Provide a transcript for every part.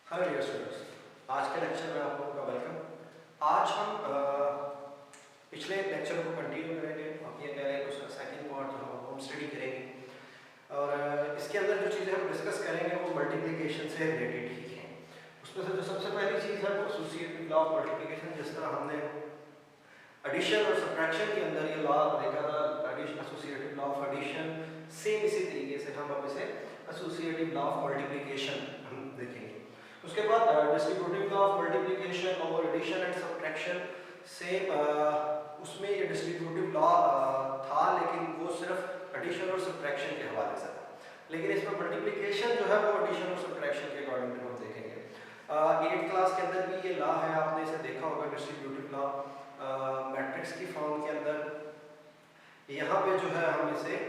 Hello dear students, आज के lecture में आप लोगों का वेलकम। आज हम पिछले लेक्चर को कंटिन्यू करेंगे। आप ये कह रहे हैं कि उसका सेकंड पार्ट जो हम होम स्टडी करेंगे और इसके अंदर जो चीज़ें हम डिस्कस करेंगे वो मल्टीप्लिकेशन से रिलेटेड ही हैं। उसमें से जो सबसे पहली चीज़ है वो एसोसिएटिव लॉ ऑफ मल्टीप्लिकेशन। जिस तरह हमने एडिशन और सब्ट्रैक्शन के अंदर ये लॉ देखा था, addition associative law of addition, same इसी तरीके से हम अब इसे एसोसिएटिव लॉ ऑफ मल्टीप्लिकेशन हम देखेंगे। उसके बाद डिस्ट्रीब्यूटिव लॉ ऑफ मल्टीप्लिकेशन और एडिशन एंड सब्ट्रैक्शन से उसमें ये डिस्ट्रीब्यूटिव लॉ था, लेकिन वो सिर्फ एडिशन और सब्ट्रैक्शन के हवाले से था। लेकिन इसमें मल्टीप्लिकेशन जो है वो एडिशन और सब्ट्रैक्शन के अकॉर्डिंग हम देखेंगे। 8th क्लास के अंदर भी ये लॉ है, आपने इसे देखा होगा, डिस्ट्रीब्यूटिव लॉ मैट्रिक्स की फॉर्म के अंदर। यहाँ पे जो है हम इसे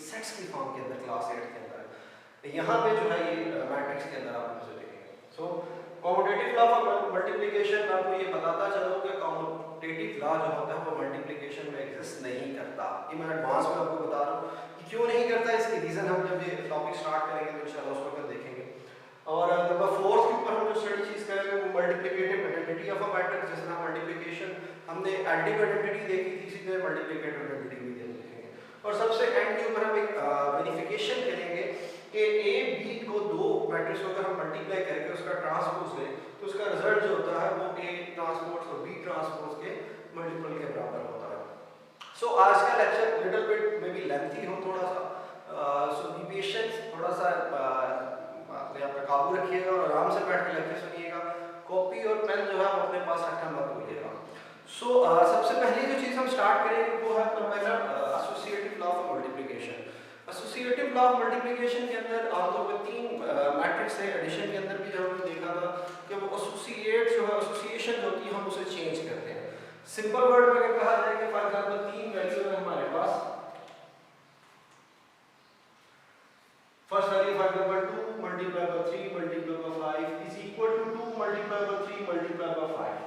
सेट्स की फॉर्म के अंदर क्लास 8 के अंदर यहाँ पे जो है ये मैट्रिक्स के अंदर आप इसे देखेंगे। सो कॉम्यूटेटिव लॉ ऑफ मल्टीप्लिकेशन, मैं आपको ये बताता चलूँ कि कॉम्यूटेटिव लॉ जो होता है वो मल्टीप्लिकेशन में एग्जिस्ट नहीं करता। ये मैं एडवांस में आपको बता रहा हूँ कि क्यों नहीं करता। इसकी रीज़न हम जब ये टॉपिक स्टार्ट करेंगे तो इंशाल्लाह उस वक्त देखेंगे। और नंबर 4 के ऊपर हम जो स्टडी चीज़ करेंगे वो multiplicative identity of a matrix. जैसे मल्टीप्लिकेशन हमने एडिटिव आइडेंटिटी देखी थी, इसी तरह मल्टीप्लिकेटिव आइडेंटिटी भी देखेंगे। और सबसे एंड के ऊपर हम एक वेरिफिकेशन करेंगे कि ए बी को दो मैट्रिक्स को अगर हम मल्टीप्लाई करके उसका ट्रांसपोज लें तो उसका रिजल्ट जो होता है वो ए ट्रांसपोज और बी ट्रांसपोज के मल्टीपल के बराबर होता है। सो आज का lecture little bit may be lengthy हो थोड़ा सा, सो बी पेशेंट, थोड़ा सा अपने आप पे काबू रखिएगा और आराम से बैठ के लेक्चर सुनिएगा। कॉपी और पेन जो है वो अपने पास रखना मत भूलिएगा। सो सबसे पहली जो चीज़ हम स्टार्ट करेंगे वो है associative law of multiplication. Associative law of multiplication के अंदर आमतौर पर 3 मैट्रिक्स है। एडिशन के अंदर भी हमने देखा था कि वो एसोसिएट जो है, एसोसिएशन होती है, हम उसे चेंज करते हैं। सिंपल वर्ड में अगर कहा जाए कि फॉर एग्जांपल 3 वैल्यू है हमारे पास। First value for example 2 multiply by 3 multiply by 5 is equal to 2 multiply by 3 multiply by 5।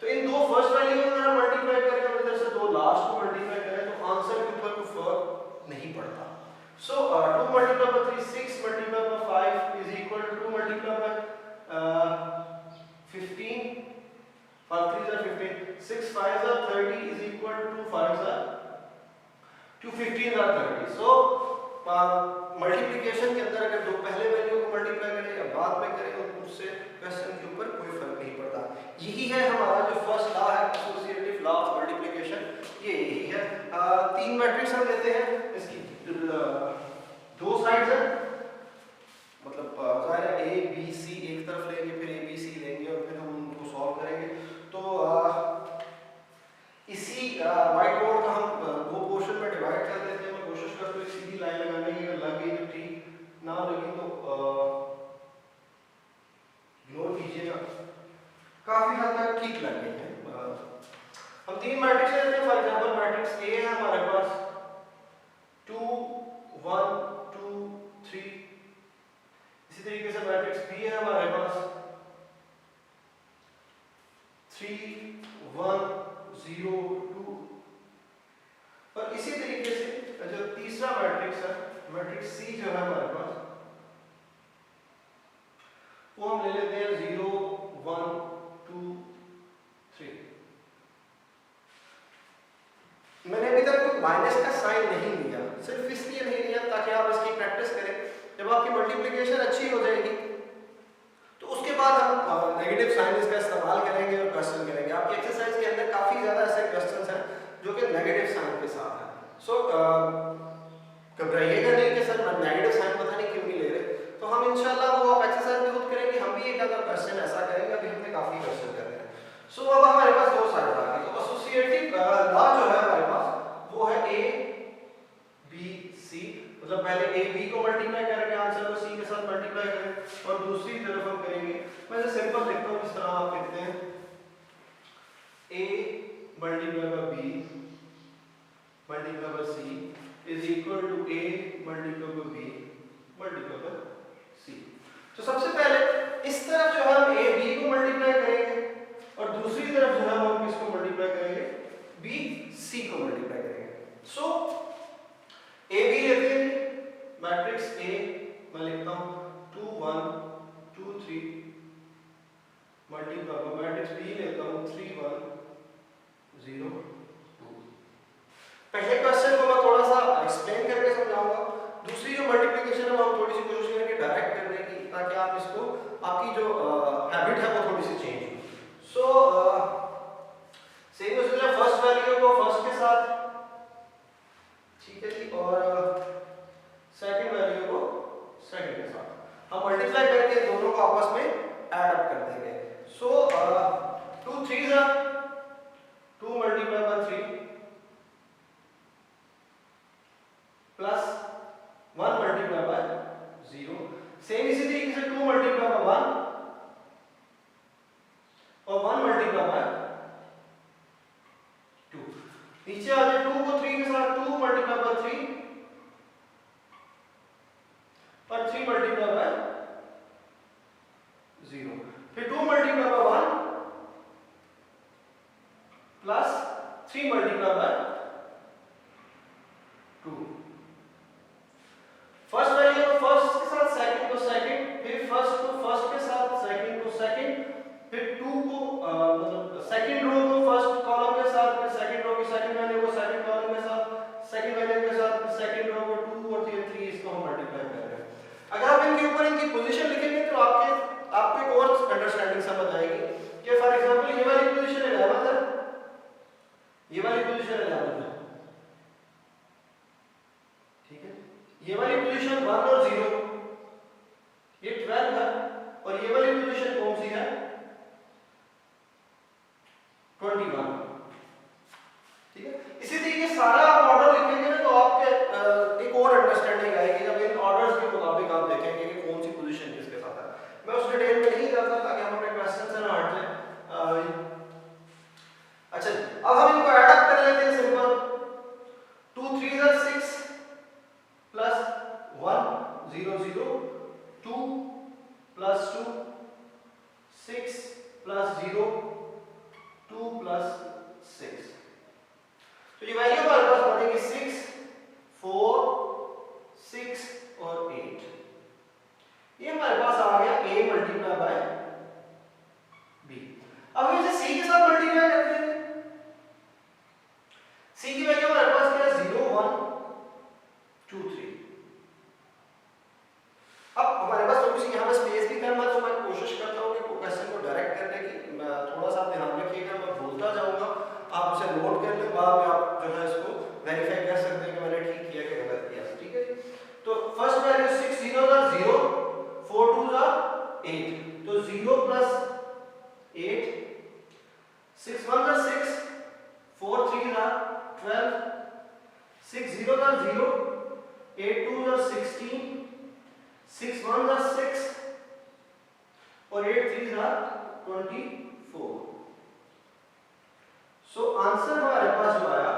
तो इन दो फर्स्ट वैल्यू को अगर मल्टीप्लाई करें और इधर से दो लास्ट को मल्टीप्लाई करें तो आंसर के ऊपर कोई फर्क नहीं पड़ता। So 2 multiplied by 3 6 multiplied by 5 is equal to 2 multiplied by 15. 5 3s are 15. 6 5s are 30 is equal to 2 5s are 2 15s are 30. So multiplication के अंदर अगर दो पहले वैल्यू को मल्टीप्लाई करें या बाद में करें तो उससे क्वेश्चन के ऊपर कोई फर्क नहीं पड़ता। यही है हमारा जो फर्स्ट लॉ है, एसोसिएटिव लॉ ऑफ मल्टीप्लिकेशन। ये यही है। 3 मैट्रिक्स हम लेते हैं, इसकी दो साइड्स हैं, मतलब जाहिर है ए बी सी एक तरफ लेंगे, फिर ए बी सी लेंगे और फिर हम उनको सॉल्व करेंगे। तो इसी व्हाइट बोर्ड का हम दो पोर्शन में डिवाइड कर देते हैं। मैं कोशिश करता हूँ एक सीधी लाइन लगाने की, अगर लग गई तो ठीक, ना लगी तो इग्नोर कीजिएगा। काफी हद तक ठीक लग गई है। हम 3 मैट्रिक्स लेते हैं। फॉर एग्जांपल मैट्रिक्स ए है हमारे पास 2 1 2 3। इसी तरीके से मैट्रिक्स बी है हमारे पास 3 1 0 2। और इसी तरीके से जो तीसरा मैट्रिक्स है, मैट्रिक्स सी जो है हमारे पास, वो हम ले लेते हैं 0 1 2 3। मैंने अभी तक कोई माइनस का साइन नहीं लिया, सिर्फ इसलिए नहीं लिया ताकि आप इसकी प्रैक्टिस करें। जब आपकी मल्टीप्लिकेशन अच्छी हो जाएगी तो उसके बाद हम नेगेटिव साइन इसका इस्तेमाल करेंगे और क्वेश्चन करेंगे। आपकी एक्सरसाइज के अंदर काफ़ी ज़्यादा ऐसे क्वेश्चंस हैं जो कि नेगेटिव साइन के साथ हैं। सो घबराइएगा नहीं कि सर नेगेटिव साइन पता नहीं क्यों नहीं ले रहे। तो हम इंशाल्लाह वो आप एक्सरसाइज खुद करेंगे, हम भी एक आधा क्वेश्चन ऐसा करेंगे। अभी हमने काफ़ी क्वेश्चन कर रहे हैं। सो अब हमारे पास दो साइड आ गई। तो एसोसिएटिव लॉ जो है हमारे पास वो है ए बी सी, मतलब पहले ए बी को मल्टीप्लाई करके आंसर को सी के साथ मल्टीप्लाई करें और दूसरी तरफ हम करेंगे, मैं सिंपल लिखता हूँ इस तरह आप लिखते हैं a multiply by b multiply by c is equal to a multiply by b multiply by c. तो सबसे पहले इस तरफ जो है हम ए बी को मल्टीप्लाई करेंगे और दूसरी तरफ जो है हम किसको मल्टीप्लाई करेंगे, बी सी को मल्टीप्लाई करेंगे। सो ए बी लेते हैं मैट्रिक्स ए, मैं लिखता हूं 2 1 3 मल्टीप्लाई मैं मैट्रिक्स बी लेता हूँ 3 1 0 2। पहले क्वेश्चन को मैं थोड़ा सा एक्सप्लेन करके समझाऊंगा, दूसरी जो मल्टीप्लिकेशन है वो हम थोड़ी सी कोशिश करेंगे डायरेक्ट करने की, ताकि आप इसको आपकी जो हैबिट है वो थोड़ी सी चेंज हो। So same procedure, first value को फर्स्ट के साथ, ठीक है जी, और सेकंड वैल्यू को सेकंड के साथ हम मल्टीप्लाई करके दोनों को आपस में ऐड अप कर देंगे। सो 2 3 are 2 multiplied by 3 plus 1 multiplied by 0। Same इसी तरीके से 2 multiplied by 1 और 1 multiplied by 2। नीचे आ जाए 2 को 3 के साथ 2 multiplied by 3 और 3 multiplied by 0। फिर 2 multiplied by 1 plus 3 multiplied by 2। First value को फर्स्ट के साथ, सेकंड को सेकंड, फिर फर्स्ट को फर्स्ट के साथ, सेकंड को सेकंड, फिर 2 को मतलब सेकंड रो को फर्स्ट कॉलम के साथ, फिर सेकंड रो की सेकंड वैल्यू को सेकंड कॉलम के साथ, सेकंड वैल्यू के साथ, फिर सेकंड रो को 2 और 3 इसको हम मल्टीप्लाई कर रहे हैं। अगर आप इनके ऊपर इनकी पोजीशन लिखेंगे तो आपको एक और अंडरस्टैंडिंग समझ आएगी कि फॉर एग्जांपल ये वाली पोजीशन 11 है, ये वाली पोजीशन 11 है, ठीक है, ये वाली पोजीशन 1 और 0 ये 12 है, और ये वाली पोजीशन कौन सी है 21, ठीक है। इसी तरीके सारा आप ऑर्डर लिखेंगे ना तो आपके एक और अंडरस्टैंडिंग आएगी जब इन ऑर्डर्स के मुताबिक आप देखेंगे कि कौन सी पोजीशन किसके साथ है। मैं उस डिटेल में नहीं जाता ताकि हम अपने क्वेश्चन से ना हट जाए। अच्छा, अब हम इनको ऐड अप कर लेते हैं simple. 2 3 are 6 plus 1 0 0 2 plus 2 6 plus 0 2 plus 6। तो ये वैल्यू हमारे पास बनेगी 6 4 6 और 8। ये हमारे पास आ गया a मल्टीप्लाई बाय b। अब हम इसे c के साथ मल्टीप्लाई कर देंगे। c की वैल्यू हमारे पास क्या है 0 1 2 3। अब हमारे पास थोड़ी सी यहाँ पे स्पेस भी कम है तो मैं कोशिश करता हूँ कि क्वेश्चन को डायरेक्ट करने की। मैं थोड़ा सा ध्यान रखिएगा, मैं बोलता जाऊंगा, आप उसे नोट कर लें, बाद में आप जो है इसको वेरीफाई कर सकते हैं कि मैंने ठीक किया कि गलत किया, ठीक है जी। तो फर्स्ट वैल्यू 6 0 0 4 2 8, तो 0 प्लस 8 6 1 6 4 3 12 6 0 0 8 2 16 6 1 6 और 8 3 24। सो आंसर हमारे पास जो आया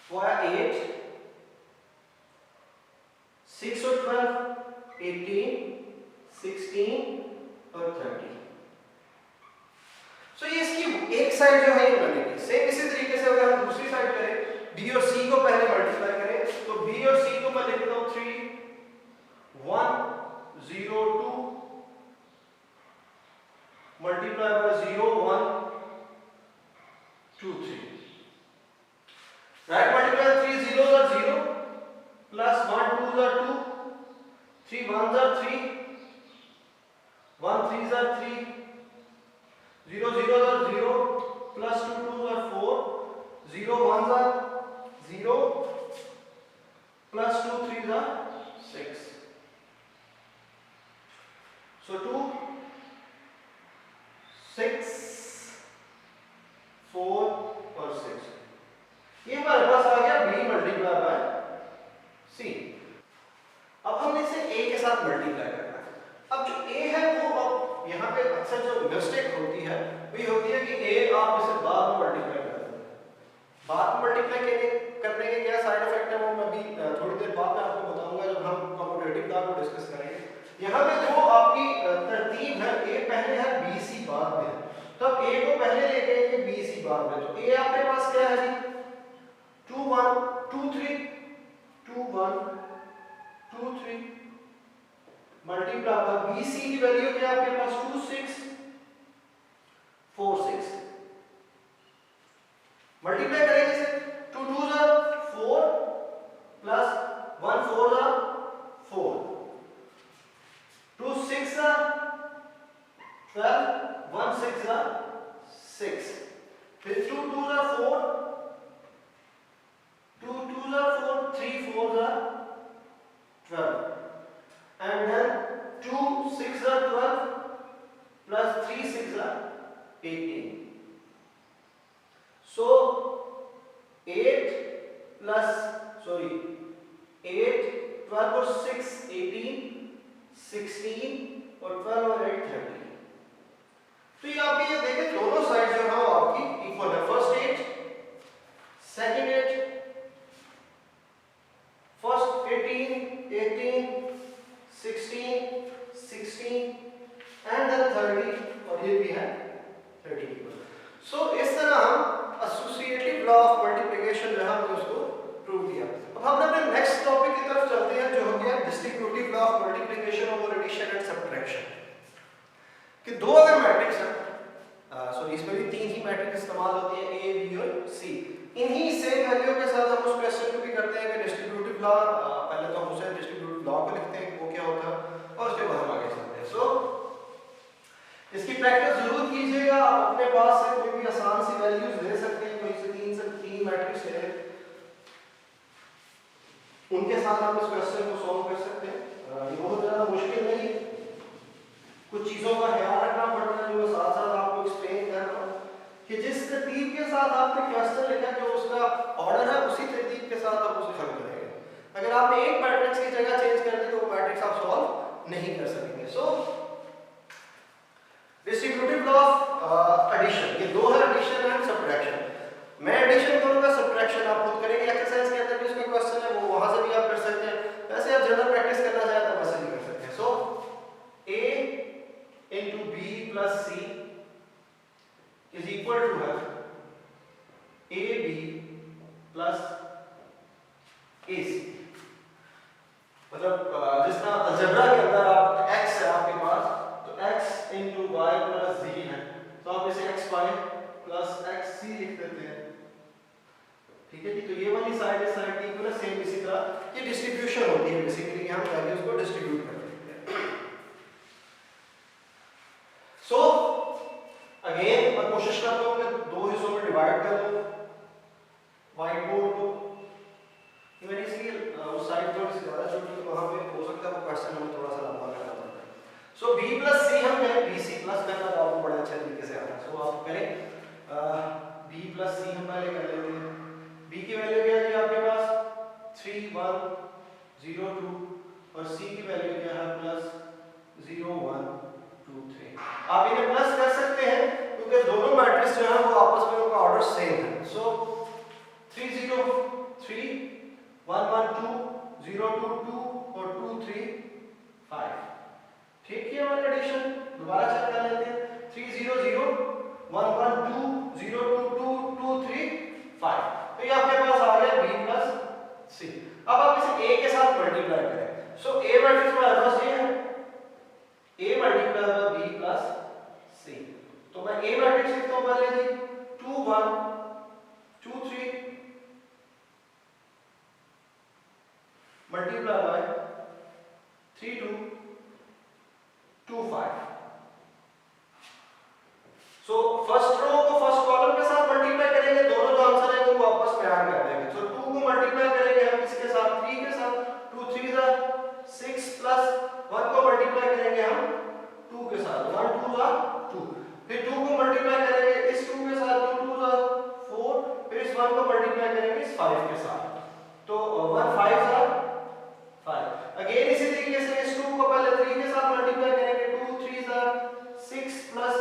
वो आया 8 6 और 12 18 16 और 30। सो ये इसकी एक साइड जो है ये बनेगी। सेम इसी तरीके से अगर हम दूसरी साइड करें, b और c को पहले मल्टीप्लाई करें, तो b और c को मैं लिखता हूं 3 1 0 2 multiply bye 0 1 2 3। Right multiply 3 0 are 0 plus 1 2 are 2 3 1 are 3 1 3 are 3 0 0 are 0 plus 2 2 are 4 0 1 are 0 plus 2 3 are 6। So 2 6 4 और 6, ये हमारे पास आ गया b मल्टीप्लाई बाय c। अब हमने इसे a के साथ मल्टीप्लाई करना है। अब जो a है वो अब यहाँ पे अक्सर जो मिस्टेक होती है वो ये होती है कि a आप इसे बाद में मल्टीप्लाई कर देते हैं। बाद में मल्टीप्लाई करने के क्या साइड इफेक्ट है वो मैं भी थोड़ी देर बाद में आपको बताऊंगा जब हम कॉम्पिटिटिव लॉ को डिस्कस करेंगे। यहाँ पे जो आपकी तरतीब है a पहले है b c बाद में है, तो अब a को पहले लेके आएंगे b c बाद में। तो a आपके पास क्या है जी 2 1 2 3 2 1 2 3 मल्टीप्लाई BC की वैल्यू क्या है आपके पास 2 6 4 6 मल्टीप्लाई करेंगे इसे 2 2 4 प्लस 1 4 4 2 6 12 1 6 6 फिर 2 2 4 2 2 4 3 4 12 and then 2 6 12 plus 3 6 18 so 8 plus 8 12 और 6 18 16 और 12 और 8 13 तो ये आप ये देखें दोनों साइड जो है वो आपकी इक्वल है first 8 second 8 first 18 18 16 16 and then 30 और ये भी है 30 इक्वल सो इस तरह हम एसोसिएटिव लॉ ऑफ मल्टीप्लिकेशन जो है हमने उसको प्रूव किया अब हम अपने नेक्स्ट टॉपिक की तरफ चलते हैं जो हो गया डिस्ट्रीब्यूटिव लॉ ऑफ मल्टीप्लिकेशन और एडिशन एंड सब्ट्रैक्शन कि दो अगर मैट्रिक्स हैं सॉरी इसमें भी तीन ही मैट्रिक्स इस्तेमाल होती है ए बी और सी इन्हीं सेम वैल्यू के साथ हम उस क्वेश्चन को भी करते हैं कि डिस्ट्रीब्यूटिव लॉ पहले तो हम उसे डिस्ट्रीब्यूटिव लॉ को लिखते हैं वो क्या होता है और उसके बाद हम आगे चलते हैं सो इसकी प्रैक्टिस जरूर कीजिएगा आप अपने पास से कोई भी आसान सी वैल्यूज ले सकते हैं कोई से तीन मैट्रिक्स ले उनके साथ आप इस क्वेश्चन को सॉल्व कर सकते हैं ये बहुत ज़्यादा मुश्किल नहीं है कुछ चीज़ों का ख्याल रखना पड़ता है जो मैं साथ साथ आपको एक्सप्लेन कर रहा हूँ कि जिस तरतीब के साथ आपने क्वेश्चन लिखा जो उसका ऑर्डर है उसी तरतीब के साथ आप उसे हल करेंगे अगर आपने एक मैट्रिक्स की जगह चेंज कर दी तो वो मैट्रिक्स आप सॉल्व नहीं कर सकेंगे सो डिस्ट्रीब्यूटिव लॉ ऑफ एडिशन ये दो है एडिशन एंड सब्ट्रैक्शन मैं एडिशन करूंगा सब्ट्रैक्शन आप खुद करेंगे एक्सरसाइज के अंदर भी उसका क्वेश्चन है वो वहां से भी आप कर सकते हैं वैसे आप जनरल प्रैक्टिस करना चाहें तो वैसे भी कर सकते हैं सो a into b plus c is equal to है ab plus ac मतलब जिस तरह अलजेब्रा के अंदर आप x है आपके पास तो x into y plus z है तो आप इसे xy plus xc लिख देते हैं ठीक है जी तो ये वाली साइड इस साइड की इक्वल है सेम इसी तरह ये डिस्ट्रीब्यूशन होती है बेसिकली हम वैल्यूज को डिस्ट्रीब्यूट करते हैं सो अगेन मैं कोशिश करता हूँ कि दो हिस्सों में डिवाइड कर दूँ व्हाइट बोर्ड को ये मैंने इसलिए उस साइड थोड़ी सी ज़्यादा छोटी तो वहाँ पे हो सकता है वो क्वेश्चन हमें थोड़ा सा लंबा करना पड़ता है सो b प्लस c हम करें bc प्लस करना तो आपको बड़ा अच्छा तरीके से आता है सो आप करें b प्लस c हम पहले कर लेते हैं b की वैल्यू क्या है आपके पास 3 1 0 2 और c की वैल्यू क्या है प्लस 0 1 2 3 आप इन्हें प्लस कर सकते हैं क्योंकि दोनों मैट्रिक्स जो है वो आपस में उनका ऑर्डर सेम है सो 3 0 3 1 1 2 0 2 2 और 2 3 5 ठीक है हमारा एडिशन दोबारा चेक कर लेते हैं 3 0 0 1 1 2 0 2 2 2 3 5 तो ये आपके पास आ गया b प्लस c अब आप इसे a के साथ मल्टीप्लाई करें सो a मैट्रिक्स हमारे पास ये है a multiply by b plus c तो मैं a मैट्रिक्स लिखता हूं पहले जी 2 1 2 3 multiply by 3 2 2 5 so first row को फर्स्ट कॉलम के साथ मल्टीप्लाई करेंगे दोनों जो आंसर है वो आपस में ऐड कर देंगे सो 2 को मल्टीप्लाई करेंगे हम किसके साथ 3 के साथ 2 3 जा 6 प्लस 1 को मल्टीप्लाई करेंगे हम 2 के साथ 1 2 जा 2 फिर 2 को मल्टीप्लाई करेंगे इस 2 के साथ 2 2 जा 4 फिर इस 1 को मल्टीप्लाई करेंगे इस 5 के साथ तो 1 5 जा 5 अगेन इसी तरीके से इस 2 को पहले 3 के साथ मल्टीप्लाई करेंगे 2 3 जा 6 प्लस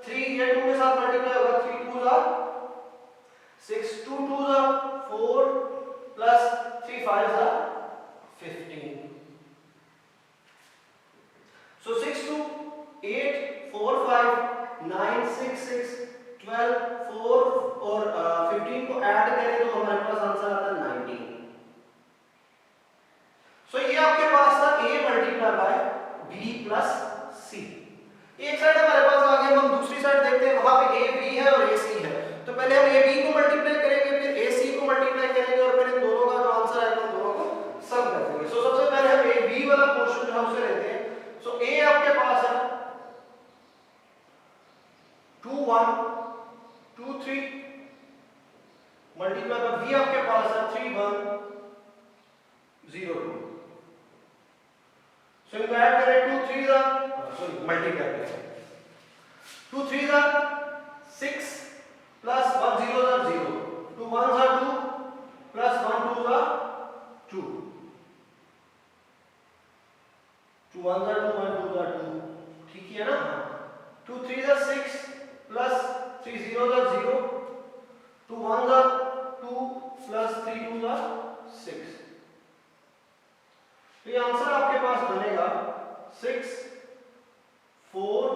3 ये 2 के साथ मल्टीप्लाई होगा 3 2 जा 6 2 2 जा 4 प्लस 3 5 जा 15 so 6 2 8 4 5 9 6 6 12 4 और 15 को ऐड करें तो हमारे पास आंसर आता है 19 so ये आपके पास बी को मल्टीप्लाई करेंगे, फिर ए सी को मल्टीप्लाई करेंगे और फिर इन दोनों का जो आंसर आएगा उन दोनों को सम कर देंगे। सो सबसे पहले हम ए बी वाला पोर्शन जो हम उसे लेते हैं। सो ए आपके पास है 2 1 2 3 मल्टीप्लाई बाय बी आपके पास है 3 1 0 2। सो इनको ऐड करें 2 3 दा सॉरी मल्टीप्लाई करें 2 3 दा 6 प्लस 1 0 दा 0 2 1 दा 2 प्लस 1 2 दा 2 2 1 दा 2 1 2 दा 2 ठीक है ना। 2 3 दा 6 प्लस 3 0 दा 0 2 1 दा 2 प्लस 3 2 दा 6। तो ये आंसर आपके पास बनेगा 6 4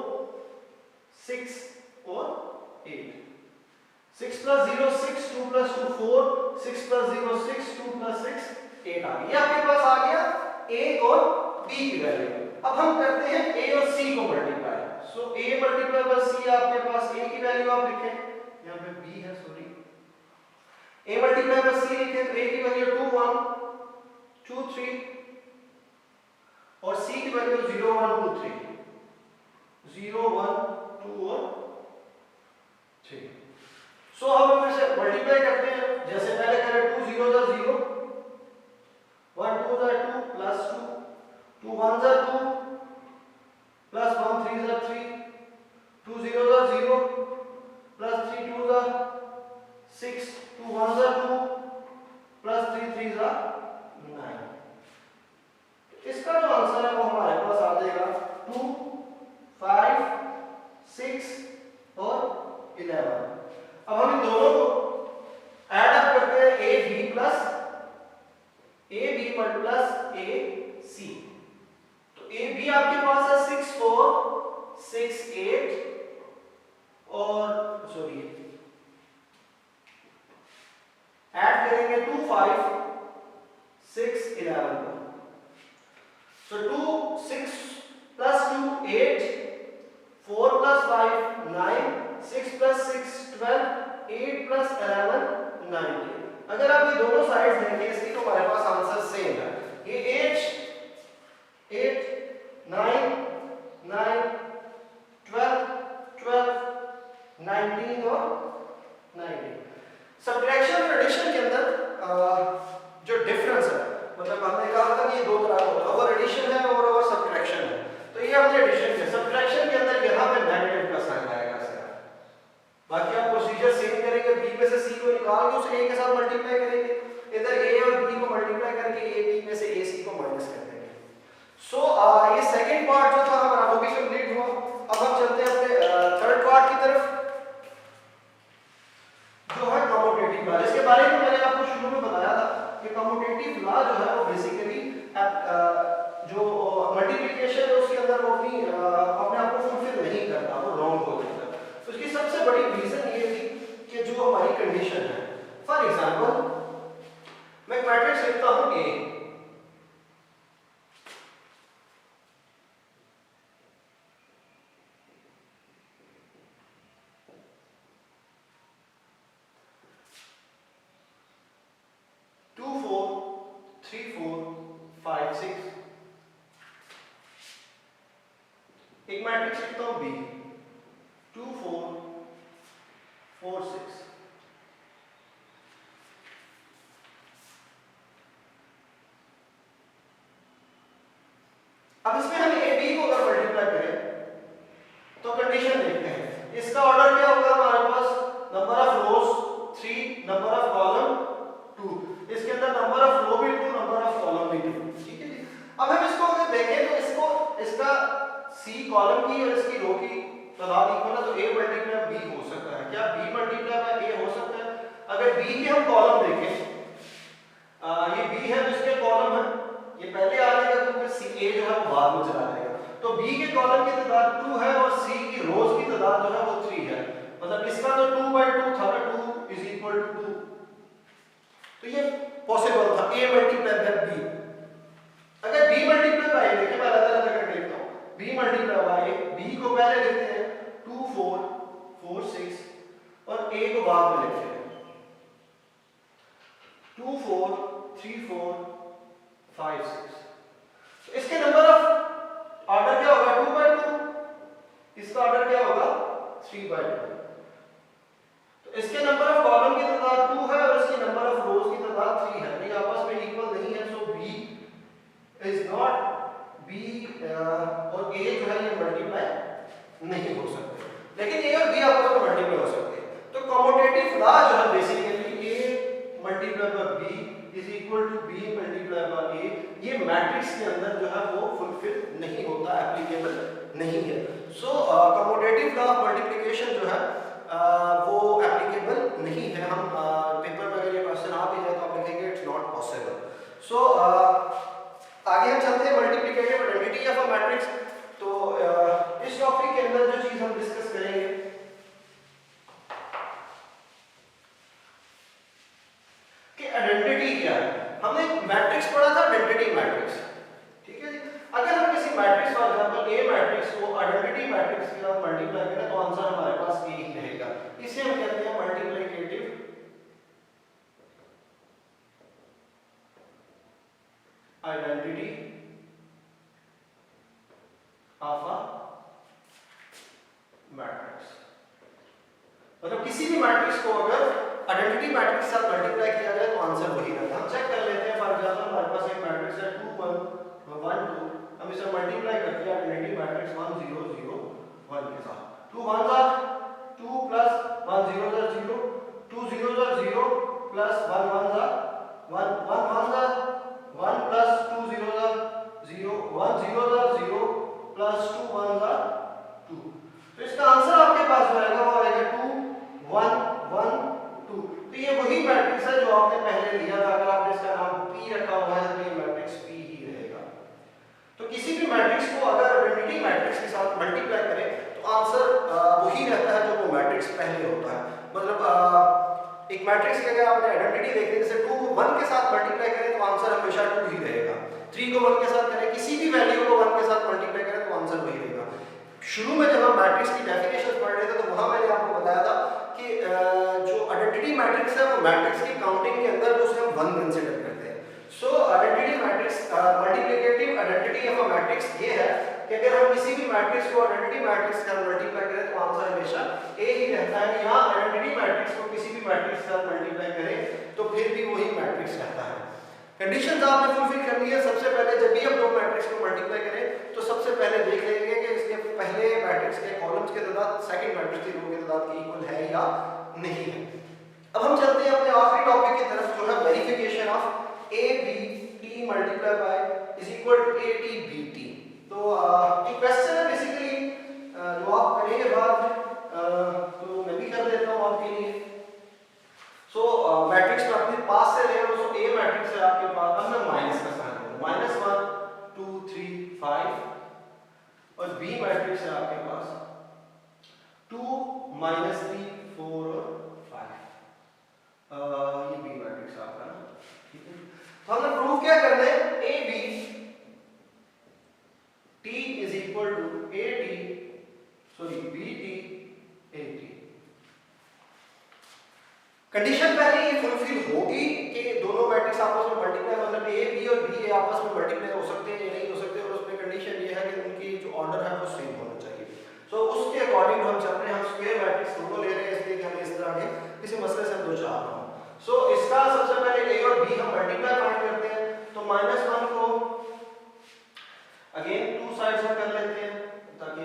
6 और 8। 6 प्लस 0 6 2 प्लस 2 4 6 प्लस 0 6 2 प्लस 6 8 आ गया। ये आपके पास आ गया a और b की वैल्यू। अब हम करते हैं a और c को multiply. So a multiply bye c आपके पास a की वैल्यू आप लिखें, यहां पे b है sorry, a multiply bye c लिखें तो a की वैल्यू 2 1 2 3 और c की वैल्यू 0 1 2 3 0 1 2 और 3। सो हम इसे मल्टीप्लाई करते हैं जैसे पहले करें 2 0 दा 0 1 2 दा 2 प्लस 2 2 1 दा 2 प्लस 1 3 दा 3 2 0 दा 0 प्लस 3 2 दा 6 2 1 दा 2 प्लस 3 3 दा 9। इसका जो आंसर है वो हमारे पास आ जाएगा 2 5 6 और 11। अब हम इन दोनों को ऐड अप करते हैं ए बी प्लस ए सी। तो ए बी आपके पास है 6 4 6 8 और सॉरी ऐड करेंगे 2 5 6 11 को। So 2 6 plus 2 8 4 plus 5 9 6 plus 6 12 8 plus 11 19। अगर आप ये दोनों साइड्स देखें इसकी तो हमारे पास आंसर सेम है। ये 8 9 9 12 12 19 और 19। सब्ट्रैक्शन और एडिशन के अंदर जो डिफरेंस है, मतलब हमने कहा था कि ये दो तरह का ओवर एडिशन है और ओवर सब्ट्रैक्शन है। तो ये हमने एडिशन किया, सब्ट्रैक्शन के अंदर यहाँ पे नेगेटिव का साइन आएगा इसका। बाकी आप प्रोसीजर सेम करेंगे, b में से c को निकाल के उसे a के साथ मल्टीप्लाई करेंगे, इधर a और b को मल्टीप्लाई करके a b में से a c को माइनस कर देंगे। सो ये सेकंड पार्ट जो था हमारा वो भी कंप्लीट हुआ। अब हम चलते हैं अपने थर्ड पार्ट की तरफ जो है कम्यूटेटिव लॉ, जिसके बारे में मैंने आपको शुरू में बताया था कि कम्यूटेटिव लॉ जो है वो बेसिकली जो मल्टीप्लिकेशन है उसके अंदर वो अपने आप को फुलफिल नहीं करता, वो रॉन्ग हो जाता है। तो इसकी सबसे बड़ी रीजन ये थी कि जो हमारी कंडीशन है, फॉर एग्जांपल मैं एक मैट्रिक्स लिखता हूं A, एक मैट्रिक्स लिखता हूं B 2 4 4 6। अब इसमें हम A B को अगर मल्टीप्लाई करें तो कंडीशन देखते हैं, इसका ऑर्डर क्या होगा हमारे पास, number of rows 3 number of column 2, इसके अंदर नंबर ऑफ रो भी 2 नंबर ऑफ कॉलम भी 2। ठीक है जी। अब हम इसको अगर देखें तो इसको इसका C कॉलम की और इसकी रो की तादाद इक्वल है तो A मल्टीप्लाई B हो सकता है। क्या B मल्टीप्लाई बाय A हो सकता है? अगर B के हम कॉलम देखें, ये B है जिसके कॉलम है, ये पहले आ जाएगा तो फिर C A जो है वो बाद में चला जाएगा। तो B के कॉलम की तादाद 2 है और C की रोज की तादाद जो है वो 3 है, मतलब इसका तो 2/2 था ना, 2 = 2। तो ये पॉसिबल था A मल्टीप्लाई बाय B। अगर B मल्टीप्लाई बाय A देखें, मैं अलग-अलग करके लिखता हूं, B multiply by A, B को पहले लिखते हैं 2 4 4 6 और A को बाद में लिखते हैं। 2 4 3 4 5 6। तो इसके नंबर ऑफ ऑर्डर क्या होगा 2 बाई 2, इसका ऑर्डर क्या होगा 3 बाई 2। तो इसके नंबर ऑफ कॉलम की तादाद 2 है और इसकी नंबर ऑफ रोज की तादाद 3 है, ये आपस में इक्वल नहीं है। सो बी इज नॉट बी और ए जो है ये मल्टीप्लाई नहीं हो सकते, लेकिन ए और बी आपस में मल्टीप्लाई हो सकते हैं। तो कम्यूटेटिव लॉ जो है basically a multiply by b is equal to b multiply by a, ये मैट्रिक्स के अंदर जो है वो फुलफिल नहीं होता, एप्लीकेबल नहीं है। सो कम्यूटेटिव लॉ ऑफ मल्टीप्लिकेशन जो है वो एप्लीकेबल नहीं है। हम पेपर में अगर ये क्वेश्चन आ भी जाए तो आप लिखेंगे इट्स नॉट पॉसिबल। सो आगे हम चलते हैं multiplicative identity of a matrix. तो इस टॉपिक के अंदर जो चीज हम डिस्कस करेंगे कि आइडेंटिटी क्या है। हमने मैट्रिक्स पढ़ा था, आइडेंटिटी मैट्रिक्स, ठीक है जी। अगर हम किसी matrix for example A matrix को आइडेंटिटी मैट्रिक्स के साथ मल्टीप्लाई करें तो आंसर हमारे पास ए ही रहेगा। इसे हम कहते हैं multiplicative identity of a matrix. मतलब किसी भी मैट्रिक्स को अगर आइडेंटिटी मैट्रिक्स के साथ मल्टीप्लाई किया जाए तो आंसर वही रहता है। हम चेक कर लेते हैं, फॉर एग्जांपल हमारे पास एक मैट्रिक्स है 2 1 1 2, हम इसे मल्टीप्लाई करते हैं आइडेंटिटी मैट्रिक्स 1 0 0 1 के साथ। 2 1 are 2 plus 1 0 are 0, 2 0 are 0 plus 1 1 are 1 1 1 are 1 plus 2 0 are 0, 1 0 are 0 plus 2 1 are 2। तो इसका आंसर आपके पास जो आएगा वो आएगा 2 1 1 2। तो ये वही मैट्रिक्स है जो आपने पहले लिया था। अगर आपने इसका नाम P रखा हुआ है तो ये मैट्रिक्स P ही रहेगा। तो किसी भी मैट्रिक्स को अगर आइडेंटिटी मैट्रिक्स के साथ मल्टीप्लाई करें तो आंसर वही रहता है जो वो मैट्रिक्स पहले होता है। मतलब एक मैट्रिक्स की अगर आपने आइडेंटिटी देखी, जैसे 2 को 1 के साथ मल्टीप्लाई करें तो आंसर हमेशा 2 ही रहेगा। 3 को 1 के साथ करें, किसी भी वैल्यू को 1 के साथ मल्टीप्लाई करें तो आंसर वही रहेगा। शुरू में जब हम मैट्रिक्स की डेफिनेशन पढ़ रहे थे तो वहां मैंने आपको बताया था कि जो आइडेंटिटी मैट्रिक्स है वो मैट्रिक्स की काउंटिंग के अंदर उसे हम 1 कंसीडर करते हैं। सो identity matrix multiplicative identity of a matrix ये है कि अगर हम किसी भी मैट्रिक्स को आइडेंटिटी मैट्रिक्स का मल्टीप्लाई करें तो आंसर हमेशा ए ही रहता है। या आइडेंटिटी मैट्रिक्स को किसी भी मैट्रिक्स का मल्टीप्लाई करें तो फिर भी वही मैट्रिक्स रहता है। कंडीशंस आपने फुलफिल करनी है। सबसे पहले जब भी हम दो मैट्रिक्स को मल्टीप्लाई करें तो सबसे पहले देख लेंगे कि इसके पहले मैट्रिक्स के कॉलम्स की तादाद सेकंड मैट्रिक्स की रो की तादाद के इक्वल है या नहीं है। अब हम चलते हैं अपने आखिरी टॉपिक की तरफ जो है verification of A B T multiply by is equal to A T B T. तो एक क्वेश्चन है बेसिकली जो आप करेंगे बाद तो मैं भी कर देता हूं आपके लिए। सो मैट्रिक्स में अपने पास से ले लो। सो ए मैट्रिक्स है आपके पास, अब मैं माइनस का साइन दूंगा, -1 2 3 5 और बी मैट्रिक्स है आपके पास 2 -3 4 और 5। ये बी मैट्रिक्स आपका ना, ठीक है। तो हमने प्रूव क्या करना है, A B T is equal to A T sorry B T A T. Condition पहले ये फुलफिल होगी कि दोनों मैट्रिक्स आपस में मल्टीप्लाई, मतलब ए बी और बी आपस में मल्टीप्लाई हो सकते हैं या नहीं हो सकते, और उसमें कंडीशन ये है कि उनकी जो ऑर्डर है वो सेम होना चाहिए। सो उसके अकॉर्डिंग हम चल रहे हैं, हम स्क्वायर मैट्रिक्स दोनों ले रहे हैं इसलिए कि हमें इस तरह के किसी मसले से दो चार हो। सो इसका सबसे पहले ए और बी हम मल्टीप्लाई फाइंड करते हैं। तो -1 को अगेन टू साइड्स में कर लेते हैं ताकि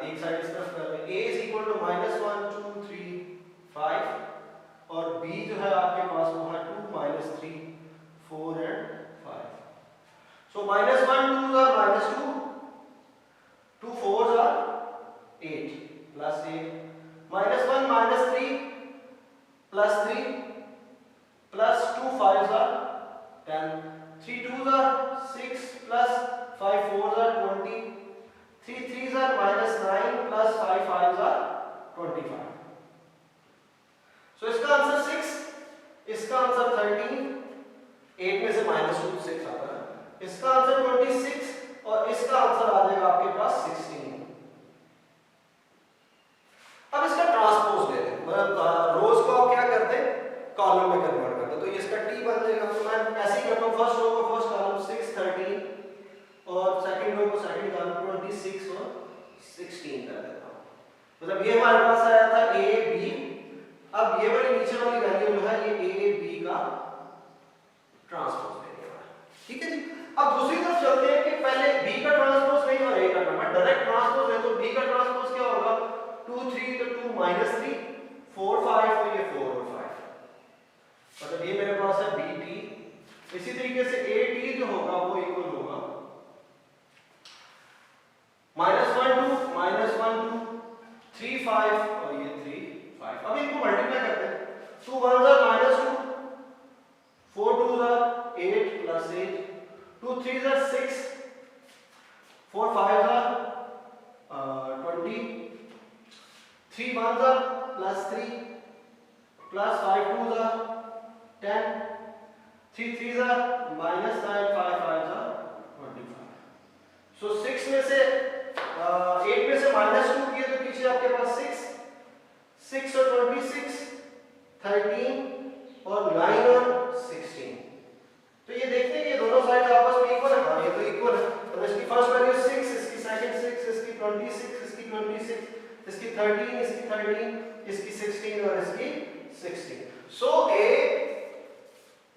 एक साइड इस तरफ कर लें। a इज इक्वल टू -1 2 3 5 और b जो है आपके पास वो है 2 -3 4 and 5। So -1 2 are -2 2 4s are 8 plus 8 -1 -3 plus 3 plus 2 5s are 10 3 2s are 6 plus 5 4s are 20 3 3s are -9 plus 5 5s are 25। सो इसका आंसर 6, इसका आंसर 13, 8 में से -2 6 आता है, इसका आंसर 26 और इसका आंसर आ जाएगा आपके पास 16। अब इसका ट्रांसपोज ले लें, मतलब रोज को आप क्या करते हैं कॉलम में कन्वर्ट करते हैं। तो इसका t बन जाएगा 16 कर देता हूँ। मतलब ये हमारे पास आया था ए बी, अब ये वाली नीचे वाली वैल्यू जो है ये ए बी का ट्रांसपोज देने वाला है। ठीक है जी। अब दूसरी तरफ चलते हैं कि पहले बी का ट्रांसपोज नहीं और ए का ट्रांसपोज, डायरेक्ट ट्रांसपोज है तो बी का ट्रांसपोज क्या होगा, 2 3 तो 2 -3 4 5 तो ये 4 और 5, मतलब ये मेरे पास है बी टी। इसी तरीके से ए टी जो होगा वो इक्वल होगा -1 2 -1 2 3 5 और ये 3 5। अब इनको मल्टीप्लाई करते हैं, 2 1 -2 4 2 8 प्लस 8 2 3 6 4 5 20 3 1 प्लस 3 प्लस 5 2 10 3 3 -9 5 5 25। सो 6 में से 8 में से -2 किए तो पीछे आपके पास 6 और 26 13 और 9 और 16। तो ये देखते हैं कि ये दोनों साइड आपस में इक्वल है। हाँ ये तो इक्वल है, तो इसकी फर्स्ट वैल्यू 6, इसकी सेकंड 6, इसकी 26, इसकी 26, इसकी 13, इसकी 13, इसकी 16 और इसकी 16। सो ए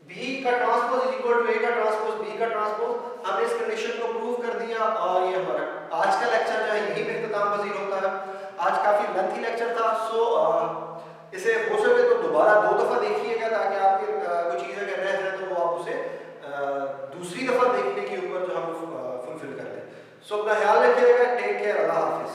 बी का ट्रांसपोज इज इक्वल टू ए का ट्रांसपोज बी का ट्रांसपोज। हमने इस कंडीशन को प्रूव कर दिया और ये हमारा आज का लेक्चर जो है यही पे इख्तिताम पजीर होता है। आज काफी लेंथी लेक्चर था, सो इसे हो सके तो दोबारा 2 दफा देखिएगा ताकि आपके कुछ चीजें अगर रह जाए तो वो आप उसे दूसरी दफा देखने के ऊपर जो हम फुलफिल कर लें। सो अपना ख्याल रखिएगा, टेक केयर, अल्लाह हाफिज।